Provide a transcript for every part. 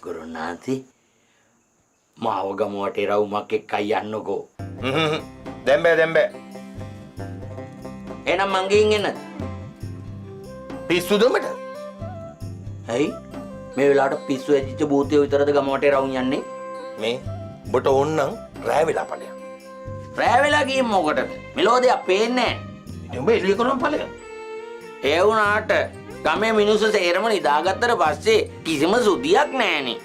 ගුරුනාන්සි මාව ගමුවට රවුමක් එක්කයි යන්නකෝ. දැන් බෑ. එහෙනම් මං ගිහින් එන්නද? පිස්සුද උඹට? ඇයි මේ වෙලාවට පිස්සු ඇදිච්ච භූතයෝ විතරද ගමුවට රවුම් යන්නේ? මේ ඔබට ඕන්නම් රෑ වෙලා ඵලයක්. රෑ වෙලා ගිහින් මොකටද? මෙලෝදයක් පේන්නේ නැහැ. ඉතින් උඹ එළිය කරන් ඵලයක්. ඒ වුණාට ගමේ මිනිස්සු සේරම නිදාගත්තට පස්සේ කිසිම සුදියක් නැහනේ.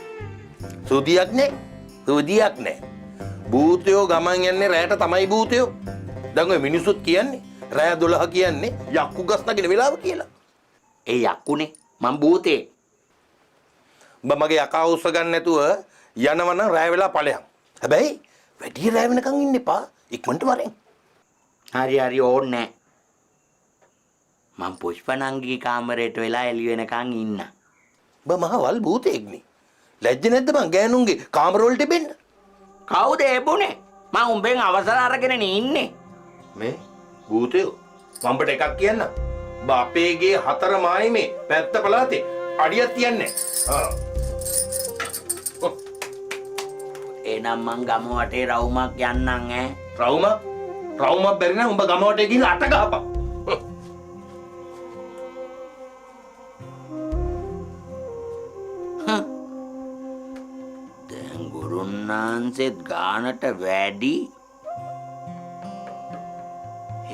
සුදියක් නෑ. භූතයෝ ගමන් යන්නේ රෑට තමයි භූතයෝ. දැන් ඔය මිනිස්සුත් කියන්නේ රෑ 12 කියන්නේ යක්කු ගස් නගින වෙලාව කියලා. ඒ යක්කුනේ මං භූතේ. උඹ මගේ යකා උස්ස ගන්න නැතුව යනවනම් රෑ වෙලා ඵලයක්. හැබැයි වැඩි රෑ වෙනකන් ඉන්න එපා. ඉක්මනට වරෙන්. හරි ඕන්නේ. මං පුෂ්පනංගිගේ කාමරේට වෙලා එළි වෙනකන් ඉන්න. උඹ මහවල් භූතයෙක්නේ. ලැජ්ජ නැද්ද මං ගෑනුන්ගේ කාමර වලට බෙන්න? කවුද එබුනේ? මං උඹෙන් අවසර අරගෙන ඉන්නේ. මේ භූතයෝ මම්බට එකක් කියන්න. උඹ අපේගේ 4 මායිමේ පැත්ත පළාතේ අඩියක් තියන්නේ. එනම් මං ගම වටේ රවුමක් යන්නම් ඈ. රවුමක් බැරි නම් උඹ ගම වටේ ගිහලා අට ගහපන්. දැන් ගුරුන්නාන්සෙත් ගානට වැඩි.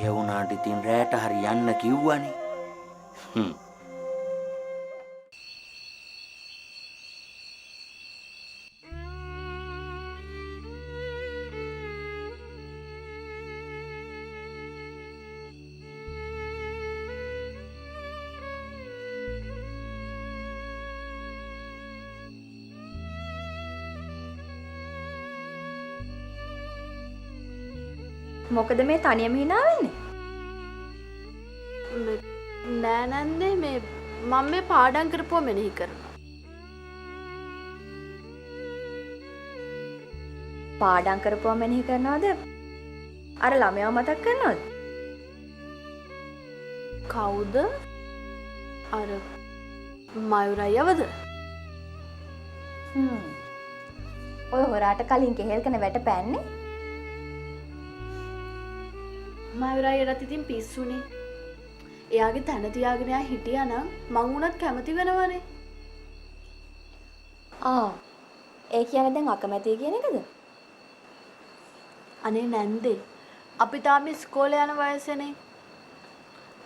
ඒ වුණාට ඉතින් රැට හරි යන්න කිව්වනේ. මොකද මේ තනියම hina වෙන්නේ? නෑ නන්දේ මේ මම මේ පාඩම් කරපුවා මෙනෙහි කරනවා. පාඩම් කරපුවා මෙනෙහි කරනවද? අර ළමයාව මතක් කරනවද? කවුද? අර මයුරයවද? ඔය හොරාට කලින් කෙහෙල්කන වැට පෑන්නේ? මයුරයටත් ඉතින් පිස්සුනේ. එයාගේ තන තියාගෙන එයා හිටියා නම් මං උනත් කැමති වෙනවනේ. ඒ කියන්නේ දැන් අකමැතියි කියන එකද? අනේ නැන්දේ අපි තාම ඉස්කෝලේ යන වයසේනේ.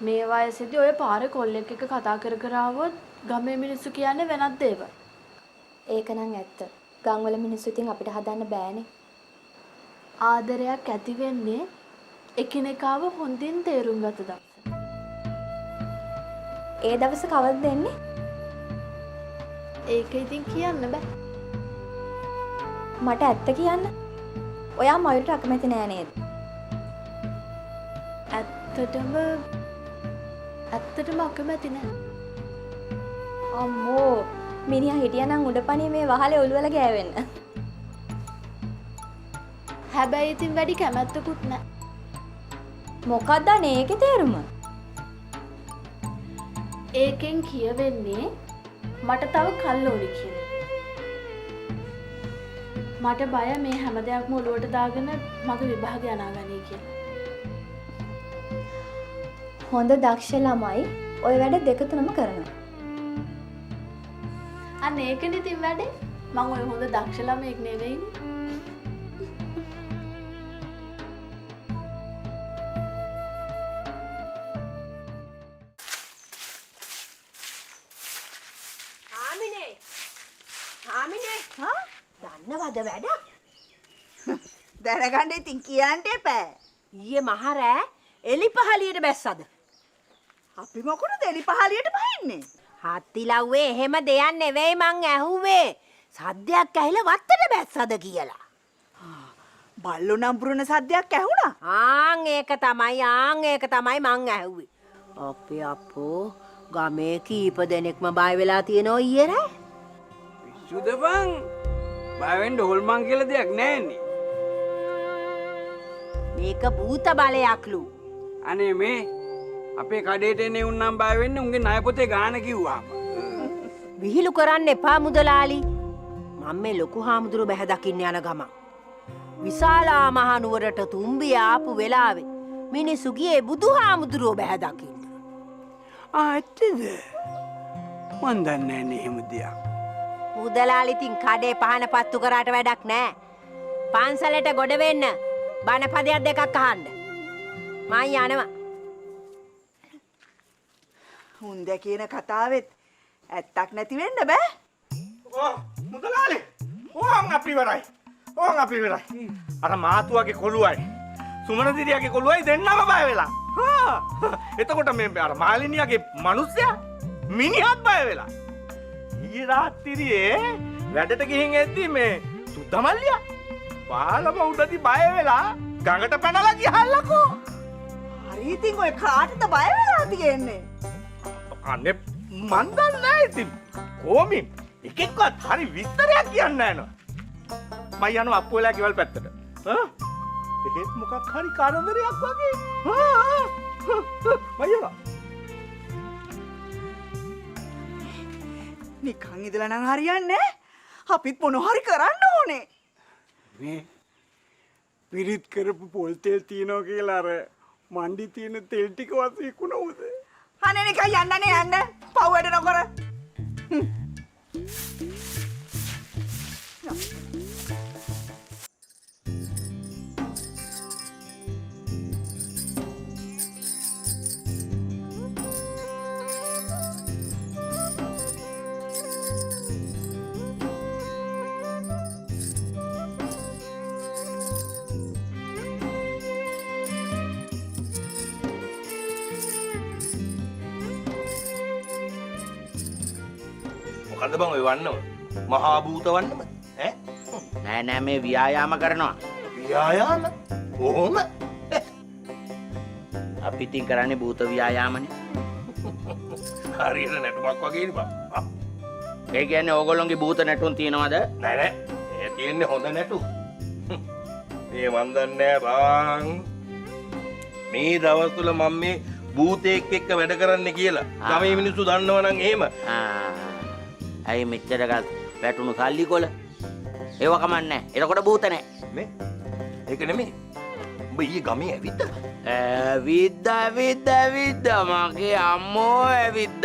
මේ වයසේදී ඔය පාරේ කොල්ලෙක් එක්ක කතා කර ආවොත් ගමේ මිනිස්සු කියන්නේ වෙනත් දේවල්. ඒක නම් ඇත්ත. ගම්වල මිනිස්සු ඉතින් අපිට හදන්න බෑනේ. ආදරයක් ඇති වෙන්නේ එකිනෙකාව හොඳින් තේරුම් ගත දවස. ඒ දවස කවද්ද දෙන්නේ? ඒක ඉතින් කියන්න බෑ. මට ඇත්ත කියන්න. ඔයා මයුරට අකමැති නෑ නේද? ඇත්තටම අකමැති නෑ. අම්මෝ මිනිහා හිටියනම් උඩපණේ මේ වහලේ ඔළුවල ගෑවෙන්න. හැබැයි ඉතින් වැඩි කැමැත්තකුත් නෑ. මොකක්ද අනේ ඒකේ තේරුම? ඒකෙන් කියවෙන්නේ මට තව කල් ඕනි කියන එක. මට බය මේ හැම දෙයක්ම ඔලුවට දාගෙන මගේ විභාගය අනාගනී කියලා. හොඳ දක්ෂ ළමයි ওই වැඩ දෙක තුනම කරනවා. අන්න ඒකනේ ඉතින් වැඩේ. මම ඔය හොඳ දක්ෂ ළමෙක් නෙවෙයිනේ. දන්නවද වැඩ? දැනගන්න ඉතින් කියන්න එපා. ඊයේ මහරෑ එලිපහලියට බැස්සද? අපි මොකටද එලිපහලියට බහින්නේ? හත්තිලව්වේ එහෙම දෙයක් නෙවෙයි මං ඇහුවේ. සද්දයක් ඇහිලා වත්තට බැස්සද කියලා. බල්ලෝ නම්බුරන සද්දයක් ඇහුණා? ඒක තමයි මං ඇහුවේ. අපේ අප්පෝ ගමේ කීප දෙනෙක්ම බය වෙලා තියෙනවා ඊයේ රෑ. සුදපන් බයවෙන්න හොල්මන් කියලා දෙයක් නැන්නේ. මේක භූත බලයක්ලු. අනේ මේ අපේ කඩේට එන්නේ උන්නම් බය වෙන්නේ උන්ගේ ණය පොතේ ගාන කිව්වාම. විහිළු කරන්න එපා මුදලාලි. මම මේ ලොකු හාමුදුරුව බැහැ දකින්න යන ගමන්. විශාලා මහනුවරට තුම්බිය ආපු වෙලාවේ මිනිස්සු ගියේ බුදුහාමුදුරුව බැහැ දකින්න. ඇත්තද? මන් දන්නේ නැහැ එහෙම දෙයක්. මුදලාලිතින් කඩේ පහන පත්තු කරාට වැඩක් නෑ. පන්සලට ගොඩ වෙන්න බණපදයක් දෙකක් අහන්න. මං යනවා. හුන්ද කියන කතාවෙත් ඇත්තක් නැති වෙන්න බෑ. මුදලාලි ඕන් අපි ඉවරයි. ඕන් අපි ඉවරයි. අර මාතුවගේ කොළුවයි සුමන දිරියගේ කොළුවයි දෙන්නම බය වෙලා. එතකොට මේ අර මාලිනියගේ මිනිස්සයා මිනිහත් බය වෙලා. ඊයේ රාත්‍රියේ වැඩට ගිහින් එද්දි මේ සුද්දමල්ලියා පාලම උඩදී බය වෙලා ගඟට පැනලා ගිහල්ලකෝ. හරි ඉතින් ඔය කාටද බය වෙලා තියෙන්නේ? අනේ මන් දන්නේ නැහැ ඉතින්. කොහොමද? එකෙක්වත් හරි විස්තරයක් කියන්නේ නැහැ නෝ. මම යනවා අප්පුවලා ගෙවල් පැත්තට. එහෙත් මොකක් හරි කරදරයක් වගේ. මම යනවා. නිකන් ඉඳලා නම් හරියන්නේ. අපිත් මොන හරි කරන්න ඕනේ. මේ පිරිත් කරපු පොල් තෙල් තියනවා කියලා අර මණ්ඩි තියෙන තෙල් ටිකවත් විකුණුවද? අනේ නිකන් යන්නනේ යන්න. පව් වැඩ නොකර. මොකද්ද බං ඔය වන්නම? මහා භූත වන්නම? ඈ? නෑ නෑ මේ ව්‍යායාම කරනවා. ව්‍යායාම? කොහොම? අපි ඉතින් කරන්නේ භූත ව්‍යායාමනේ. හරියට නැටුමක් වගේ නේ බං. ඒ කියන්නේ ඕගොල්ලෝගේ භූත නැටුම් තියනවද? නෑ නෑ. ඒ තියෙන්නේ හොඳ නැටු. මේ මන් දන්නේ බං. මේ දවස්වල මම මේ භූතෙක් එක්ක වැඩ කරන්න කියලා. ගමේ මිනිස්සු දන්නව නම් එහෙම. ඇයි මෙච්චර ගල් වැටුණු සල්ලි කොල? ඒව කමන්නේ. එතකොට භූත නැහැ. මේ ඒක නෙමෙයි. උඹ ඊයේ ගමේ ඇවිත්ද? ඇවිද්ද මගේ අම්මෝ ඇවිද්ද.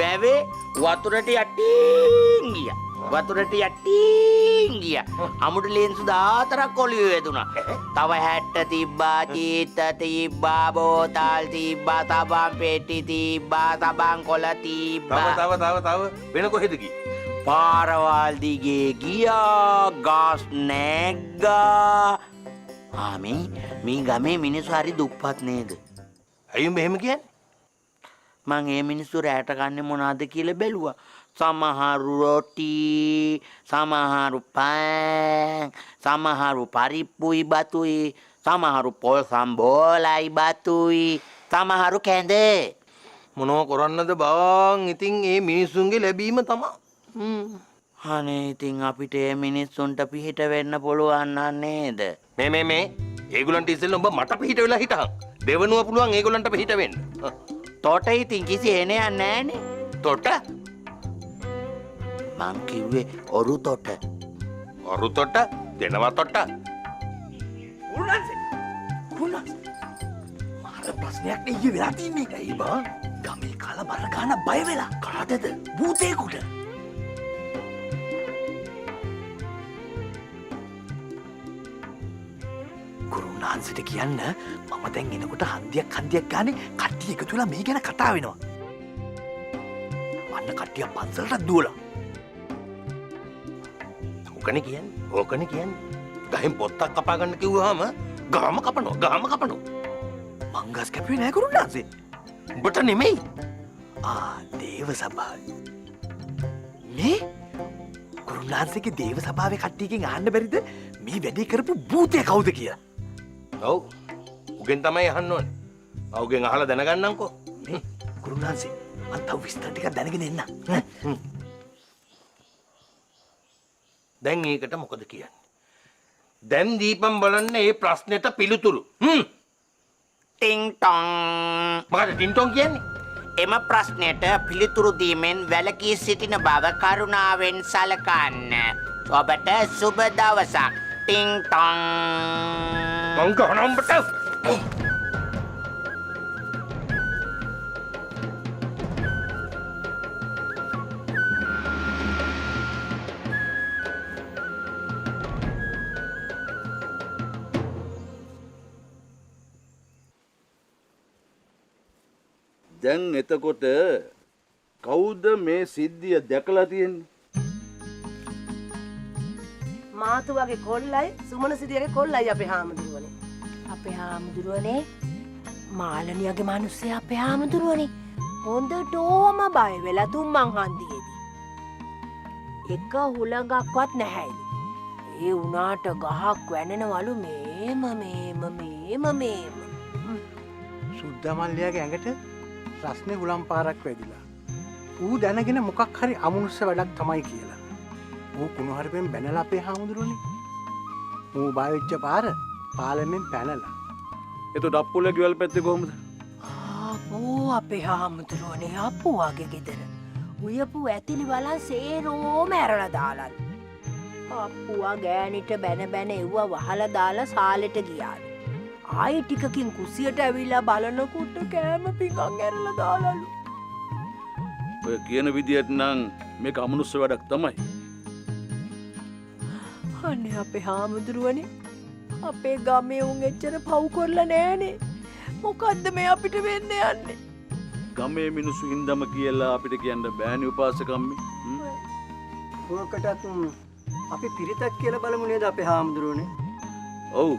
වැවේ වතුරට යටින් ගියා. වතුරට යටින් ගියා. අමුඩ ලේන්සු 14ක් ඔලිය වැදුනා. තව 60 තිබ්බා, චීත තිබ්බා, බෝතල් තිබ්බා, සබන් පෙට්ටි තිබ්බා, සබන් කොළ තිබ්බා. තව වෙන කොහෙද ගියේ? පාරවල් දිගේ ගියා, ගස් නැග්ගා. මේ ගමේ මිනිස්සු හරි දුප්පත් නේද? ඇයි උඹ එහෙම කියන්නේ? මං ඒ මිනිස්සු රැට කන්නේ මොනවද කියලා බැලුවා. සමහරු රොටි, සමහරු පෑන්, සමහරු පරිප්පුයි බතුයි, සමහරු පොල් සම්බෝලයි බතුයි, සමහරු කැඳේ. මොනව කරන්නද බං? ඉතින් මේ මිනිස්සුන්ගේ ලැබීම තමයි. අනේ ඉතින් අපිට මේ මිනිස්සුන්ට පිහිට වෙන්න පුළුවන් නේද? මේ ඒගොල්ලන්ට ඉස්සෙල්ලා උඹ මට පිහිට වෙලා හිටහන්. දෙවනුව පුළුවන් ඒගොල්ලන්ට පිහිට වෙන්න. තොට ඉතින් කිසි එනයක් නැහනේ. තොට? මං කිව්වේ ඔරු තොට. ඔරු තොට? දෙනවා තොට? කුණාස් මාර ප්‍රශ්නයක් නෙయ్య වෙලා තින්නේ කයි බං. ගමේ කාලා බර ගන්න බය වෙලා. කාටද? භූතේකට. ගුරුනාන්සිට කියන්න මම දැන් එනකොට හන්දියක් ගානේ කට්ටිය එකතු වෙලා මේ ගැන කතා වෙනවා. අන්න කට්ටිය පන්සලට දුවලා. ඕකනේ කියන්නේ. ගහෙන් පොත්තක් කපා ගන්න කිව්වහම ගාම කපනවා. මංගස් කැපුවේ නෑ ගුරුනාන්සේ. උඹට නෙමෙයි. දේව සභාවේ. මේ ගුරුනාන්සේගේ දේව සභාවේ කට්ටියකින් අහන්න බැරිද මේ වැඩේ කරපු භූතය කවුද කියලා? ඔව්. උගෙන් තමයි අහන්න ඕනේ. අවුගෙන් අහලා දැනගන්නම්කෝ. මේ ගුරුනාන්සේ මම තව විස්තර ටිකක් දැනගෙන එන්න. දැන් ඒකට මොකද කියන්නේ? දැන් දීපම් බලන්න මේ ප්‍රශ්නෙට පිළිතුරු. ටින් ටොං. මොකද ටින්ටොන් කියන්නේ? එම ප්‍රශ්නයට පිළිතුරු දීමෙන් වැළකී සිටින බව කරුණාවෙන් සලකන්න. ඔබට සුබ දවසක්. ටින් ටොං. මං ගහනම්බට දැන් එතකොට කවුද මේ සිද්ධිය දැකලා තියෙන්නේ? මාතුවගේ කොල්ලයි සුමන සිරියගේ කොල්ලයි අපේ හාමුදුරුවනේ. අපේ හාමුදුරුවනේ මාලනියගේ මිනිස්සේ අපේ හාමුදුරුවනේ. හොඳටම බය වෙලා තුම්මන් හන්දියේදී. එක හුලඟක්වත් නැහැලු. ඒ උනාට ගහක් වැනෙනවලු මේම. සුද්දමල්ලයාගේ ඇඟට රස්නේ හුලම් පාරක් වැදිලා. ඌ දැනගෙන මොකක් හරි අමනුෂ්‍ය වැඩක් තමයි කියලා. ඌ කුණුහරුපෙන් බැනලා අපේ හාමුදුරුවනේ. ඌ බාවිච්ච පාර පාලමෙන් පැනලා. එතකොට අප්පුල ගෙවල් පැත්තේ කොහමද? ආපෝ අපේ හාමුදුරුවනේ අප්පුවාගේ ගෙදර. උයපු ඇතිලි බලන් සේරෝම ඇරලා දාලලු. අප්පුවා ගෑනිට බැන එව්ව වහලා දාලා සාලෙට ගියාලු. ආයි ටිකකින් කුසියට ඇවිල්ලා බලනකොට කෑම පිඟන් ඇරලා දාලලු. ඔය කියන විදියට නම් මේක අමනුෂ්‍ය වැඩක් තමයි. අනේ අපේ හාමුදුරුවනේ අපේ ගමේ උන් එච්චර පව් කරලා නෑනේ. මොකද්ද මේ අපිට වෙන්න යන්නේ? ගමේ මිනිස්සු හින්දම කියලා අපිට කියන්න බෑනේ උපාසකම්මි. ඕකටත් අපි පිරිතක් කියලා බලමු නේද අපේ හාමුදුරුවනේ? ඔව්.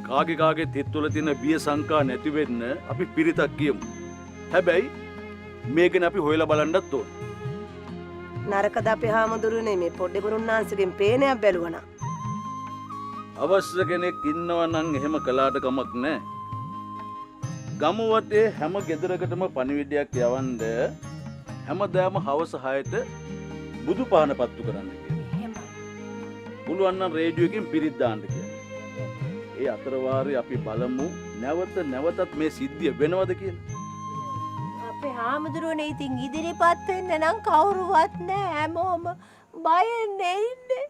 කාගේ තිත්වල තියෙන බිය සංකා නැති වෙන්න අපි පිරිතක් කියමු. හැබැයි මේකනේ අපි හොයලා බලන්නත් ඕන. නරකද අපේ හාමුදුරුවනේ මේ පොඩ්ඩේ ගුරුන්නාන්සේගෙන් ප්‍රේමයක් බැලුවනා. අවශ්‍ය කෙනෙක් ඉන්නවා නම් එහෙම කළාට කමක් නැහැ. ගම වටේ හැම ගෙදරකටම පණිවිඩයක් යවන්න හැමදාම හවස 6ට බුදු පහන පත්තු කරන්න කියලා. පුළුවන් නම් රේඩියෝ එකකින් පිරිත් දාන්න කියලා. ඒ අතර වාරේ අපි බලමු නැවතත් මේ සිද්ධිය වෙනවද කියලා. අපේ හාමුදුරුවනේ ඉතින් ඉදිරිපත් වෙන්න නම් කවුරුවත් නෑ හැමෝම බයෙන් ඉන්නේ.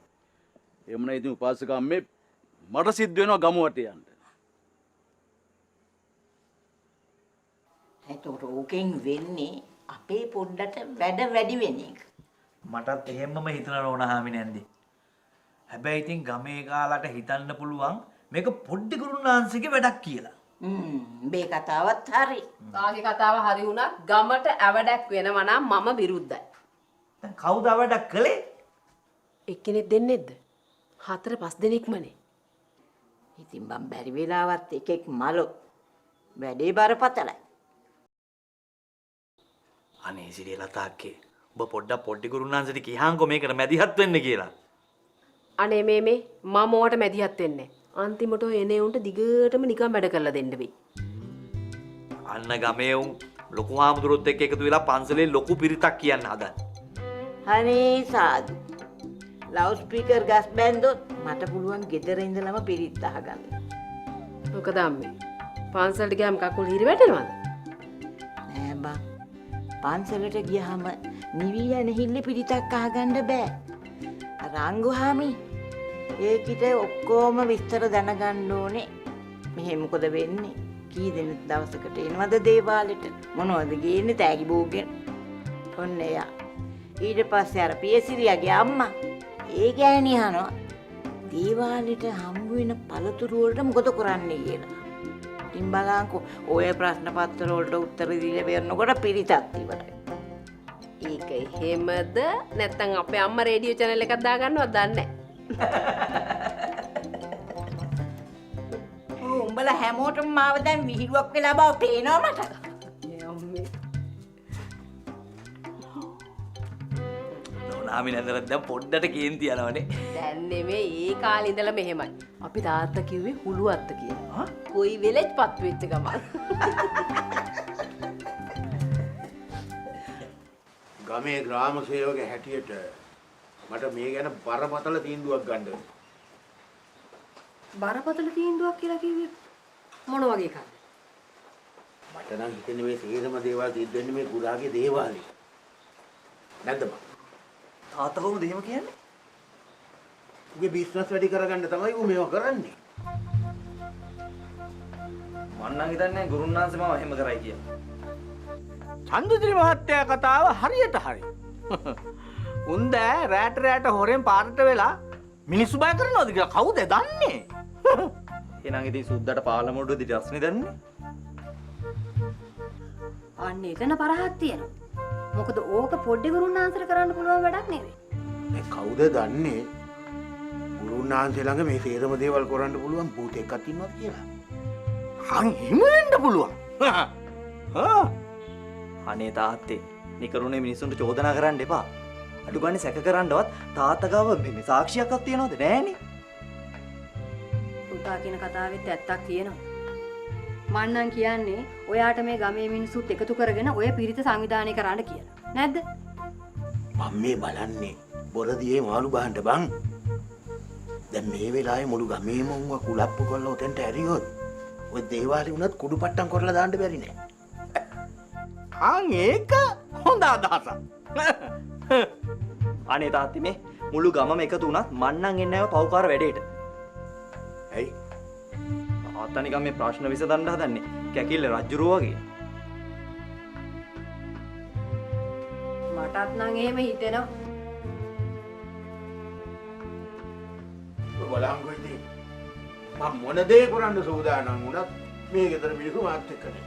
එමුණ ඉතින් උපාසකම්මේ මට සිද්ධ වෙනවා ගම වටේ යන්න. එතකොට ඕකෙන් වෙන්නේ අපේ පොඩ්ඩට වැඩ වැඩි වෙන එක. මටත් එහෙම්මම හිතනවා ඕන හාමි නැන්දේ. හැබැයි ඉතින් ගමේ කාලට හිතන්න පුළුවන් මේක පොඩ්ඩි ගුරුනාන්සේගේ වැඩක් කියලා. මේ කතාවත් හරි. තාගේ කතාව හරි වුණත් ගමට ඇවඩක් වෙනවා නම් මම විරුද්ධයි. දැන් කවුද වැඩක් කළේ? එක්කෙනෙක් දෙන්නෙක්ද? 4-5 දෙනෙක්මනේ. ඉතින් මම බැරි වෙලාවත් එකෙක් මලෝ වැඩේ බරපතලයි. අනේ සිරියලා තාක්කේ ඔබ පොඩ්ඩක් පොඩ්ඩි ගුරුනාන්සේට කියහන්කෝ මේකට මැදිහත් වෙන්න කියලා. අනේ මේ මම ඕවට මැදිහත් වෙන්නේ. අන්තිමට එනේ උන්ට දිගටම නිකන් වැඩ කරලා දෙන්න වෙයි. අන්න ගමේ උන් ලොකු හාමුදුරුවොත් එක්ක එකතු වෙලා පන්සලේ ලොකු පිරිතක් කියන්න හදන. හරි සාදු. ලවුඩ් ස්පීකර් ගස් බැන්දොත් මට පුළුවන් ගෙදර ඉඳලම පිරිත් අහගන්න. මොකද අම්මේ? පන්සලට ගියාම කකුල් හිරි වැටෙනවද? නෑ බං. පන්සලට ගියාම නිවි යන හිල්ල පිරිතක් අහගන්න බෑ. රංගුහාමි ඒකිට ඔක්කොම විස්තර දැනගන්න ඕනේ. මෙහෙ මොකද වෙන්නේ? කී දෙනෙක් දවසකට එනවද දේවාලෙට? මොනවද ගේන්නේ තෑගි බෝගෙන්? ඔන්න එයා. ඊට පස්සේ අර පියසිරියගේ අම්මා ඒ ගෑණි අහනවා දේවාලෙට හම්බ වෙන පළතුරු වලට මොකද කරන්නේ කියලා. ඉතින් බලංකෝ ඔය ප්‍රශ්න පත්‍ර වලට උත්තර දීලා වෙනකොට පිරිතක් ඉවරයි. ඒක එහෙමද? නැත්නම් අපේ අම්මා රේඩියෝ channel එකක් දාගන්නවද දන්නේ නැහැ. උඹලා හැමෝටම මාව දැන් විහිළුවක් වෙලා බව පේනවා මට. අම්මේ. නෝනාමි නැන්දට දැන් පොඩ්ඩට කේන්ති යනවනේ. දැන් නෙමෙයි ඒ කාලේ ඉඳලා මෙහෙමයි. අපි තාත්තා කිව්වේ හුළු අත්ත කියලා. කොයි වෙලෙත් පත් වෙච්ච ගමන්. ගමේ ග්‍රාම සේවක හැටියට මට මේ ගැන බරපතල තීන්දුවක් ගන්න ඕනේ. බරපතල තීන්දුවක් කියලා කිව්වේ මොන වගේ එකක්ද? මට නම් හිතෙන්නේ මේ සේරම දේවල් සිද්ධ වෙන්නේ මේ ගුරාගේ දේවාලේ. නැද්ද බං? තාත්තා කොහොමද එහෙම කියන්නේ? උගේ බිස්නස් වැඩි කරගන්න තමයි ඌ මේවා කරන්නේ. මං නම් හිතන්නේ ගුරුන්නාන්සේ මාව එහෙම කරයි කියලා. චන්දදිරි මහත්තයා කතාව හරියට හරි. උන්ද රෑට හොරෙන් පාරට වෙලා මිනිස්සු බය කරනවද කියලා කවුද දන්නේ? එහෙනම් ඉතින් සුද්දාට පාලමුඩු දිට රස්නේ දන්නේ. අන්න එතන පරහක් තියෙනවා. මොකද ඕක පොඩ්ඩි ගුරුන්නාන්සර කරන්න පුළුවන් වැඩක් නෙවෙයි. මේ කවුද දන්නේ? ගුරුනාන්සේ ළඟ මේ සේරම දේවල් කරන්න පුළුවන් භූතෙක්ක් ඉන්නවා කියලා. හන් හිම වෙන්න පුළුවන්. අනේ තාත්තේ නිකරුණේ මිනිස්සුන්ට චෝදනා කරන්න එපා. අඩු ගානේ සැක කරන්නවත් තාත්තා ගාව මේ සාක්ෂියක්වත් තියනවද නෑනේ. පුතා කියන කතාවෙත් ඇත්තක් තියෙනවා. මං නම් කියන්නේ ඔයාට මේ ගමේ මිනිස්සුත් එකතු කරගෙන ඔය පිරිත සංවිධානය කරන්න කියලා. නැද්ද? මම මේ බලන්නේ බොරදියේ මාළු බහන්න බං. දැන් මේ වෙලාවේ මුළු ගමේම උන්ව කුලප්පු කරලා උතෙන්ට ඇරියොත් ඔය දේවාලේ උනත් කුඩු පට්ටම් කරලා දාන්න බැරි නෑ. ඒක හොඳ අදහසක්. අනේ තාත්තේ මේ මුළු ගමම එකතු වුණත් මං නම් එන්නේ නැහැ පව්කාර වැඩේට. ඇයි? තාත්තා නිකන් මේ ප්‍රශ්න විසඳන්න හදන්නේ කැකිල්ල රජ්ජුරුව වගේ. මටත් නම් එහෙම හිතෙනවා. බලංගෝ ඉතින් මම මොන දේ කරන්න සූදානම් වුණත් මේ ගෙදර මිනිස්සු මාත් එක්ක නේ.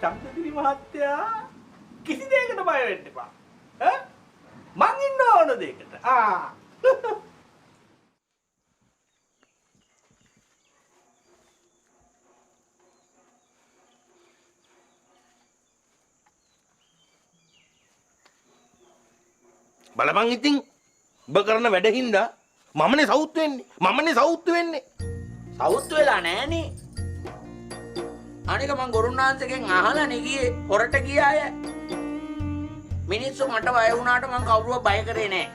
චන්දදිරි මහත්තයා කිසි දෙයකට බය වෙන්න එපා. මං ඉන්න ඕන දෙයකට. බලපන් ඉතින් ඔබ කරන වැඩ හින්දා මමනේ සවුත් වෙන්නේ. සවුත් වෙලා නෑනේ. අනික මං ගුරුන්නාන්සේගෙන් අහලානේ ගියේ හොරට ගියාය. මිනිස්සු මට බය වුණාට මං කවුරුව බය කරේ නෑ.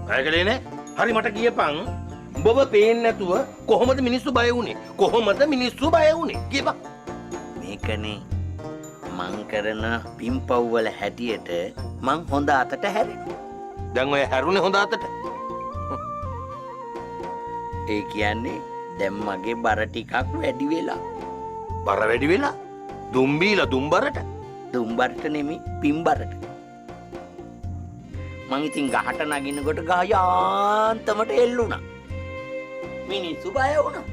බය කළේ නෑ? හරි මට කියපන්. උඹව පේන්නේ නැතුව කොහොමද මිනිස්සු බය වුනේ? කියපන්. මේකනේ මං කරන පිම්පව් වල හැටියට මං හොඳ අතට හැරෙනවා. දැන් ඔය හැරුණේ හොඳ අතට. ඒ කියන්නේ දැන් මගේ බර ටිකක් වැඩි වෙලා. බර වැඩි වෙලා? දුම්බීලා දුම්බරට? දුම්බරට නෙමෙයි පිම්බරට. මං ඉතින් ගහට නගිනකොට ගහ යාන්තමට එල්ලුණා. මිනිස්සු බය වුණා.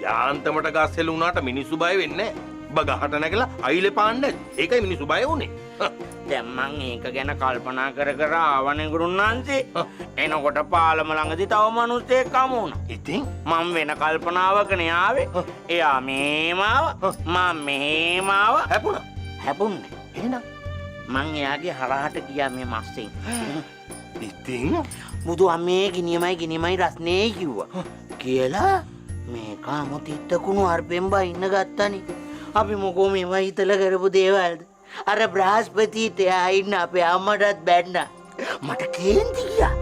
යාන්තමට ගස් හෙළුණාට මිනිස්සු බය වෙන්නේ නැහැ. ඔබ ගහට නැගලා අයිලේ පාන්නේ. ඒකයි මිනිස්සු බය වුනේ. දැන් මං ඒක ගැන කල්පනා කර ආවනේ ගුරුන්නාන්සේ. එනකොට පාලම ළඟදී තව මිනිස්සෙක් හමු වුණා. ඉතින් මං වෙන කල්පනාවකනේ ආවේ. එයා මේම ආවා. මම මෙහෙම ආවා. හැපුණේ. එහෙනම් මං එයාගේ හරහට ගියා මේ මස්සෙන්. ඉතින් බුදු අම්මේ ගිනියමයි රස්නේ කිව්වා. කියලා මේ කාමොතිත්ත කුණු අර්පෙන් බයින්න ගත්තනේ. අපි මොකෝ මේවා හිතලා කරපු දේවල්ද? අර බ්‍රහස්පතිට ආ ඉන්න අපේ අම්මටත් බැන්නා. මට කේන්ති ගියා.